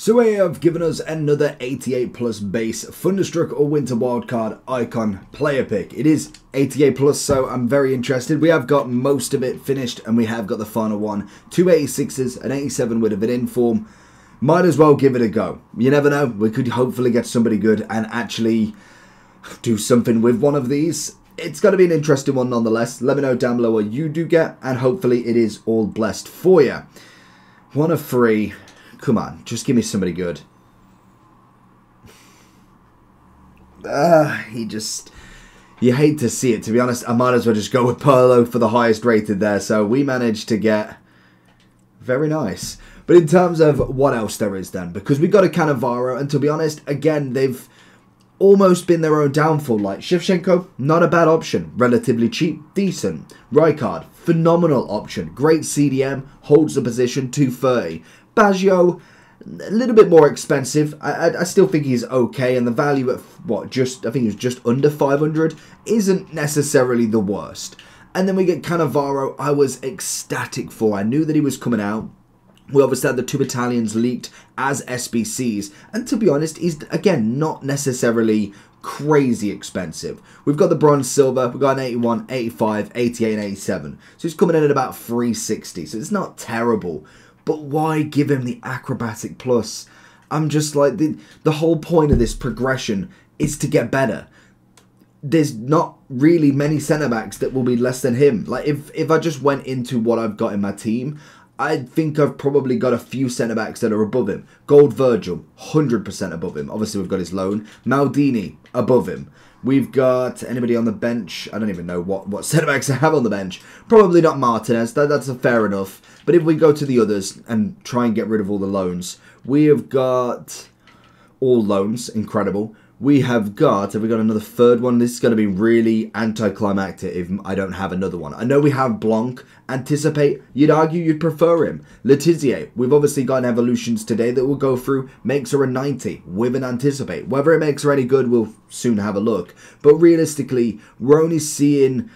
So they have given us another 88 plus base Thunderstruck or Winter Wildcard icon player pick. It is 88 plus, so I'm very interested. We have got most of it finished and we have got the final one. Two 86s, an 87 with a bit in form. Might as well give it a go. You never know, we could hopefully get somebody good and actually do something with one of these. It's going to be an interesting one nonetheless. Let me know down below what you do get and hopefully it is all blessed for you. One of three. Come on, just give me somebody good. You hate to see it, to be honest. I might as well just go with Pirlo for the highest rated there. So we managed to get very nice. But in terms of what else there is then, because we got a Cannavaro, and to be honest, again, they've almost been their own downfall. Like Shevchenko, not a bad option. Relatively cheap, decent. Rijkaard, phenomenal option. Great CDM, holds the position, 230. Baggio, a little bit more expensive. I still think he's okay, and the value at what, I think it's just under 500, isn't necessarily the worst. And then we get Cannavaro. I was ecstatic for. I knew that he was coming out. We obviously had the two Italians leaked as SBCs, and to be honest, he's again not necessarily crazy expensive. We've got the bronze silver, we've got an 81, 85, 88 and 87. So he's coming in at about 360. So it's not terrible. But why give him the acrobatic plus? I'm just like, the whole point of this progression is to get better. There's not really many centre-backs that will be less than him. Like, if I just went into what I've got in my team, I think I've probably got a few centre-backs that are above him. Gold Virgil, 100% above him. Obviously, we've got his loan. Maldini, above him. We've got anybody on the bench. I don't even know what centre-backs I have on the bench. Probably not Martinez. That's a fair enough. But if we go to the others and try and get rid of all the loans, we have got all loans. Incredible. Have we got another third one? This is going to be really anticlimactic if I don't have another one. I know we have Blanc. Anticipate, you'd argue you'd prefer him. Letizia, we've obviously got an evolutions today that we'll go through. Makes her a 90 with an Anticipate. Whether it makes her any good, we'll soon have a look. But realistically, we're only seeing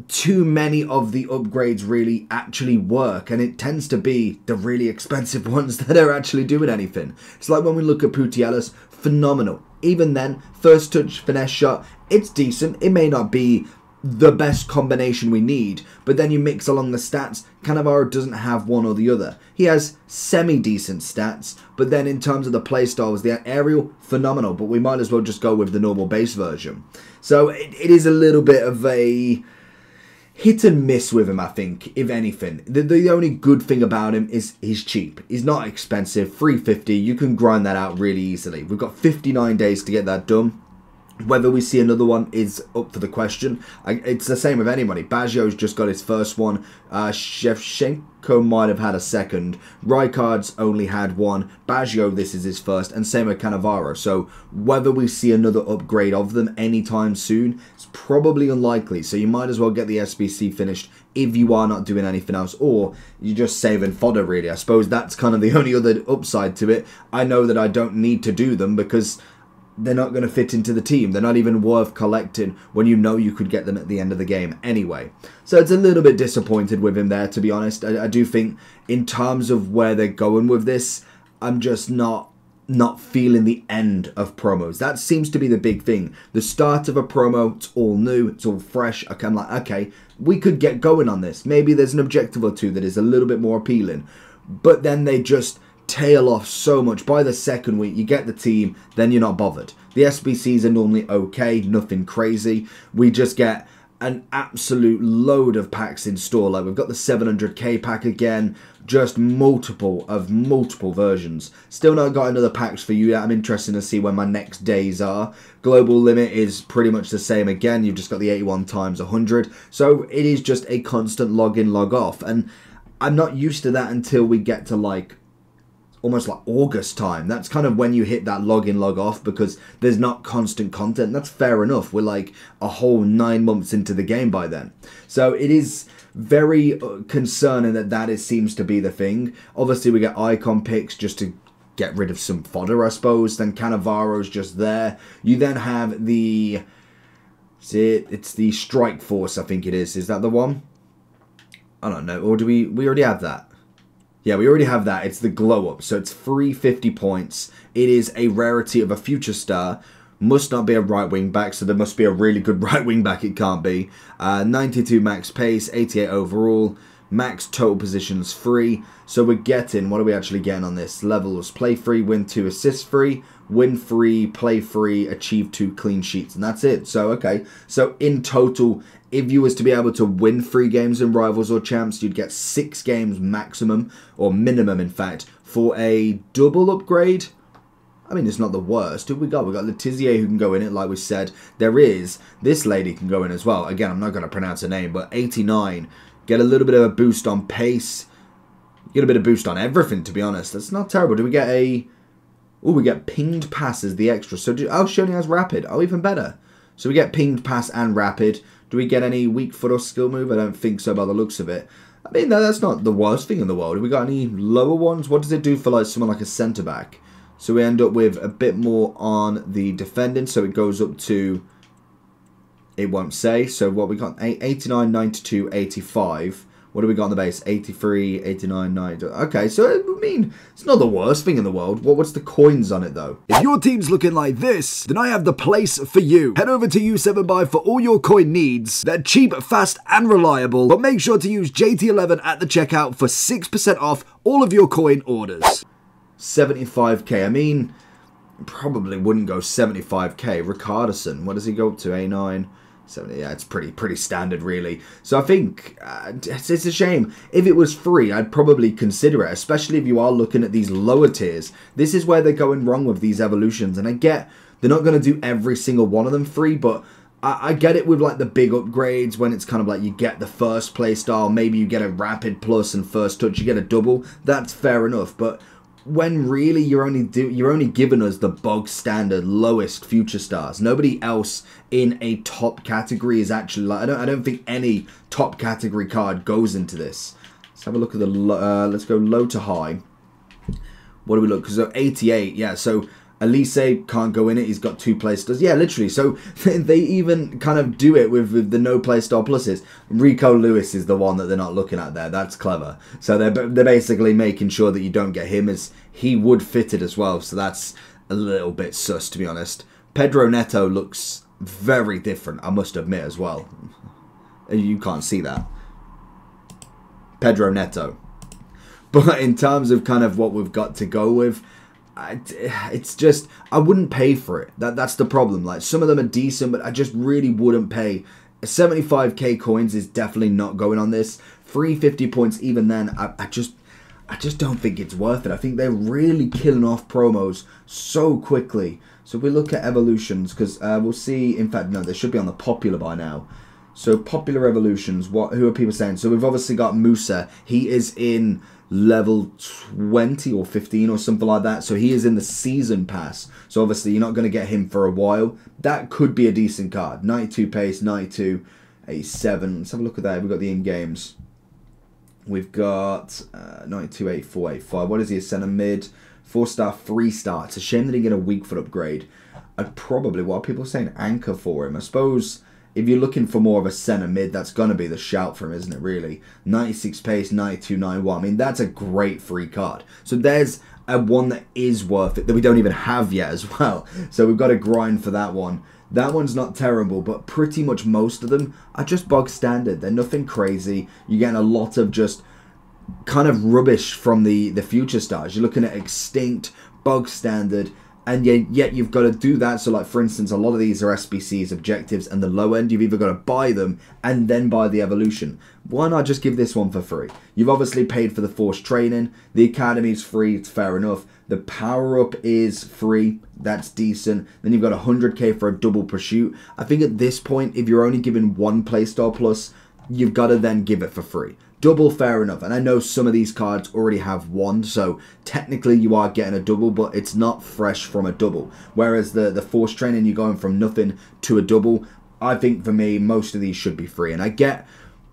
too many of the upgrades really actually work, and it tends to be the really expensive ones that are actually doing anything. It's like when we look at Putellas, phenomenal. Even then, first touch, finesse shot, it's decent. It may not be the best combination we need, but then you mix along the stats, Cannavaro doesn't have one or the other. He has semi-decent stats, but then in terms of the playstyles, the aerial, phenomenal, but we might as well just go with the normal base version. So it is a little bit of a hit and miss with him, I think, if anything. The only good thing about him is he's cheap. He's not expensive. 350, you can grind that out really easily. We've got 59 days to get that done. Whether we see another one is up for the question. It's the same with anybody. Baggio's just got his first one. Shevchenko might have had a second. Rijkaard's only had one. Baggio, this is his first. And same with Cannavaro. So whether we see another upgrade of them anytime soon, it's probably unlikely. So you might as well get the SBC finished if you are not doing anything else. Or you're just saving fodder, really. I suppose that's kind of the only other upside to it. I know that I don't need to do them because they're not going to fit into the team. They're not even worth collecting when you know you could get them at the end of the game anyway. So it's a little bit disappointed with him there, to be honest. I do think in terms of where they're going with this, I'm just not feeling the end of promos. That seems to be the big thing. The start of a promo, it's all new, it's all fresh. I'm like, okay, we could get going on this. Maybe there's an objective or two that is a little bit more appealing. But then they just tail off so much. By the second week, you get the team, then you're not bothered. The SBCs are normally okay, nothing crazy. We just get an absolute load of packs in store. Like we've got the 700k pack again, just multiple versions. Still not got another packs for you yet. I'm interested to see when my next days are. Global limit is pretty much the same again. You've just got the 81 times 100. So it is just a constant log in, log off. And I'm not used to that until we get to like almost like August time. That's kind of when you hit that log in, log off, because there's not constant content. That's fair enough. We're like a whole 9 months into the game by then. So it is very concerning that seems to be the thing. Obviously, we get icon picks just to get rid of some fodder, I suppose. Then Cannavaro's just there. You then have the... It's the Strike Force, I think it is. Is that the one? I don't know. Or do we already have that? Yeah, we already have that. It's the glow up. So it's free 50 points. It is a rarity of a future star. Must not be a right wing back, so there must be a really good right wing back. It can't be. 92 max pace, 88 overall. Max total positions free. So we're getting, what are we actually getting on this? Levels, play free, win 2, assist free, win free, play free, achieve 2 clean sheets. And that's it. So, okay. So in total, if you was to be able to win 3 games in Rivals or Champs, you'd get 6 games maximum, or minimum in fact, for a double upgrade. I mean, it's not the worst. Who we got? We got Letizier who can go in it, like we said. There is, this lady can go in as well. Again, I'm not going to pronounce her name, but 89. Get a little bit of a boost on pace. Get a bit of boost on everything, to be honest. That's not terrible. Do we get a... Oh, we get pinged pass as the extra. So, she only has rapid. Oh, even better. So we get pinged pass and rapid. Do we get any weak foot or skill move? I don't think so by the looks of it. I mean, that's not the worst thing in the world. Have we got any lower ones? What does it do for like someone like a centre-back? So we end up with a bit more on the defending. So it goes up to... It won't say. So what we got? 89, 92, 85. What do we got on the base? 83, 89, 90. Okay, so I mean, it's not the worst thing in the world. What's the coins on it, though? If your team's looking like this, then I have the place for you. Head over to U7Buy for all your coin needs. They're cheap, fast, and reliable. But make sure to use JT11 at the checkout for 6% off all of your coin orders. 75k. I mean, probably wouldn't go 75k. Ricardson, what does he go up to? A9? 70, yeah, it's pretty standard, really. So I think it's a shame. If it was free, I'd probably consider it, especially if you are looking at these lower tiers. This is where they're going wrong with these evolutions, and I get they're not going to do every single one of them free, but I get it with like the big upgrades when it's kind of like you get the first play style, maybe you get a rapid plus and first touch, you get a double. That's fair enough, but when really you're only giving us the bog standard lowest future stars. Nobody else in a top category is actually like I don't think any top category card goes into this. Let's have a look at the let's go low to high. What do we look? So 88, yeah. So Elise can't go in it. He's got 2 playstars. Yeah, literally. So they even kind of do it with the no playstyle pluses. Rico Lewis is the one that they're not looking at there. That's clever. So they're basically making sure that you don't get him, as he would fit it as well. So that's a little bit sus, to be honest. Pedro Neto looks very different, I must admit, as well. You can't see that. Pedro Neto. But in terms of kind of what we've got to go with, it's just, I wouldn't pay for it. That's the problem. Like, some of them are decent, but I just really wouldn't pay. 75k coins is definitely not going on this. 350 points, even then, I just don't think it's worth it. I think they're really killing off promos so quickly. So if we look at evolutions, because we'll see, in fact, no, they should be on the popular by now. So popular evolutions, who are people saying? So we've obviously got Musa. He is in level 20 or 15 or something like that. So he is in the season pass. So obviously you're not going to get him for a while. That could be a decent card. 92 pace, 92, 87. Let's have a look at that. We've got the in-games. We've got 92, 84, 85. What is he? A centre mid. 4-star, 3-star. It's a shame that he didn't get a weak foot upgrade. I'd probably, what are people saying? Anchor for him. I suppose if you're looking for more of a centre mid, that's going to be the shout for him, isn't it, really? 96 pace, 92, 91. I mean, that's a great free card. So there's a one that is worth it that we don't even have yet as well. So we've got to grind for that one. That one's not terrible, but pretty much most of them are just bog standard. They're nothing crazy. You're getting a lot of just kind of rubbish from the future stars. You're looking at extinct, bog standard, and yet you've got to do that. So like, for instance, a lot of these are SBCs, objectives, and the low end, you've either got to buy them and then buy the evolution. Why not just give this one for free? You've obviously paid for the forced training. The academy's free, it's fair enough. The power-up is free, that's decent. Then you've got 100k for a double pursuit. I think at this point, if you're only given one playstyle plus, you've got to then give it for free. Double, fair enough. And I know some of these cards already have one, so technically you are getting a double, but it's not fresh from a double. Whereas the force training, you're going from nothing to a double. I think for me, most of these should be free. And I get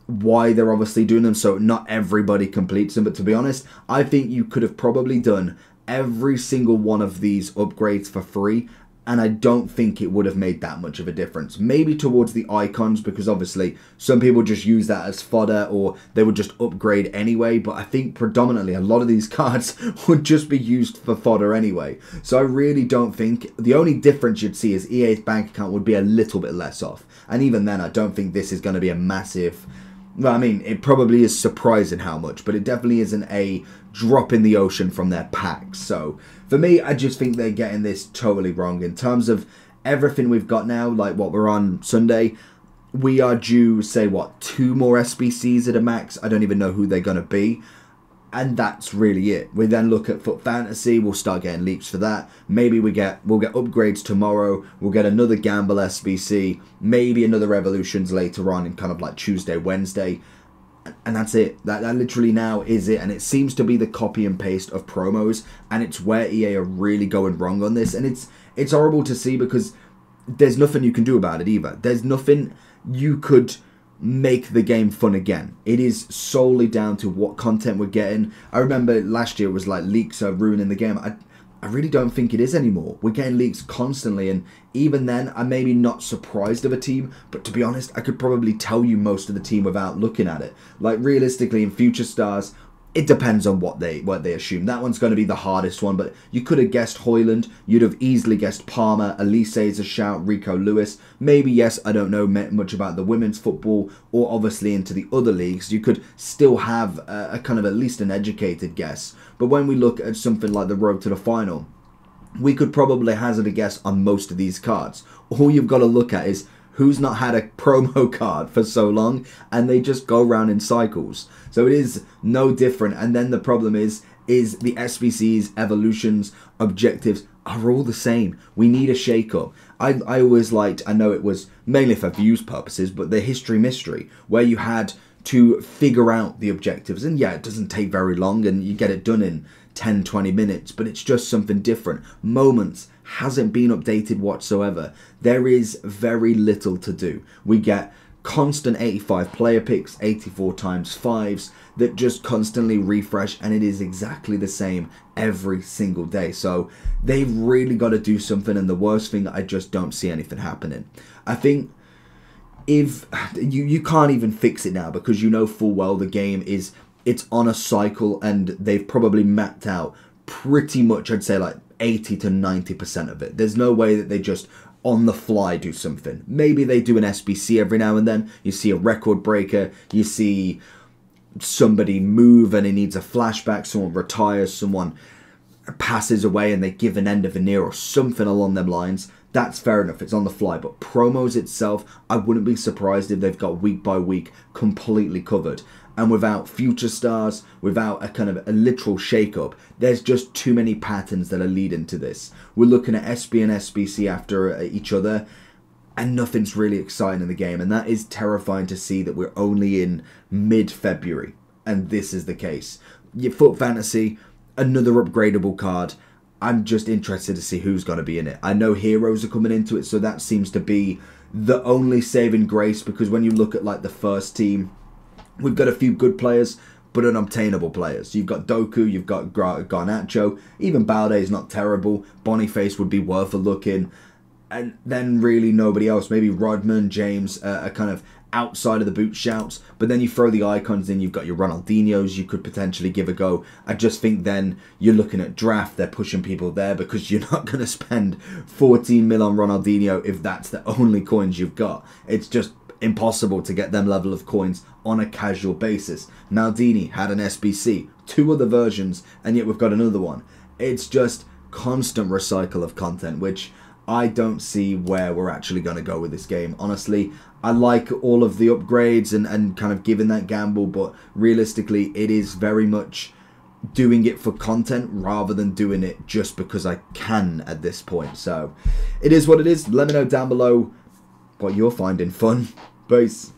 why they're obviously doing them, so not everybody completes them. But to be honest, I think you could have probably done every single one of these upgrades for free and I don't think it would have made that much of a difference. Maybe towards the icons, because obviously some people just use that as fodder, or they would just upgrade anyway, but I think predominantly a lot of these cards would just be used for fodder anyway. So I really don't think, the only difference you'd see is EA's bank account would be a little bit less off. And even then, I don't think this is going to be a massive... Well, I mean, it probably is surprising how much, but it definitely isn't a drop in the ocean from their packs. So, for me, I just think they're getting this totally wrong. In terms of everything we've got now, like what we're on Sunday, we are due, say, what, 2 more SBCs at a max? I don't even know who they're going to be. And that's really it. We then look at FUT Fantasy. We'll start getting leaks for that. Maybe we'll get upgrades tomorrow. We'll get another Gamble SBC. Maybe another Evolutions later on in kind of like Tuesday, Wednesday. And that's it. That literally now is it. And it seems to be the copy and paste of promos. And it's where EA are really going wrong on this. And it's horrible to see, because there's nothing you can do about it either. There's nothing you could make the game fun again. It is solely down to what content we're getting. I remember last year it was like leaks are ruining the game. I really don't think it is anymore. We're getting leaks constantly, and even then I'm maybe not surprised of a team, but to be honest, I could probably tell you most of the team without looking at it. Like realistically in Future Stars, it depends on what they assume. That one's going to be the hardest one, but you could have guessed Hoyland. You'd have easily guessed Palmer. Elise is a shout. Rico Lewis. Maybe, yes, I don't know much about the women's football or obviously into the other leagues. You could still have a kind of at least an educated guess. But when we look at something like the road to the final, we could probably hazard a guess on most of these cards. All you've got to look at is who's not had a promo card for so long, and they just go around in cycles. So it is no different. And then the problem is the SBCs, evolutions, objectives are all the same. We need a shake-up. I always liked, I know it was mainly for views purposes, but the History Mystery, where you had to figure out the objectives. And yeah, it doesn't take very long, and you get it done in 10-20 minutes, but it's just something different. Moments hasn't been updated whatsoever. There is very little to do. We get constant 85 player picks, 84 times 5s that just constantly refresh, and it is exactly the same every single day. So they've really got to do something, and the worst thing, I just don't see anything happening. I think if you can't even fix it now, because you know full well the game it's on a cycle, and they've probably mapped out pretty much, I'd say like 80 to 90% of it. There's no way that they just on the fly do something. Maybe they do an SBC every now and then. You see a record breaker, you see somebody move and it needs a flashback, someone retires, someone passes away and they give an end of an era or something along them lines. That's fair enough, it's on the fly. But promos itself, I wouldn't be surprised if they've got week by week completely covered. And without Future Stars, without a kind of a literal shake-up, there's just too many patterns that are leading to this. We're looking at SB and SBC after each other, and nothing's really exciting in the game. And that is terrifying to see that we're only in mid-February, and this is the case. Your FUT Fantasy, another upgradable card. I'm just interested to see who's going to be in it. I know heroes are coming into it, so that seems to be the only saving grace, because when you look at like the first team, we've got a few good players, but unobtainable players. You've got Doku, you've got Garnacho, even Balde is not terrible. Boniface would be worth a look in. And then really nobody else. Maybe Rodman, James are kind of outside of the boot shouts. But then you throw the icons in, you've got your Ronaldinhos you could potentially give a go. I just think then you're looking at draft, they're pushing people there, because you're not going to spend 14 mil on Ronaldinho if that's the only coins you've got. It's just impossible to get them level of coins on a casual basis. Maldini had an SBC, 2 other versions, and yet we've got another one. It's just constant recycle of content, which I don't see where we're actually going to go with this game. Honestly, I like all of the upgrades and kind of giving that gamble, but realistically, it is very much doing it for content rather than doing it just because I can at this point. So, it is what it is. Let me know down below what you're finding fun. Peace.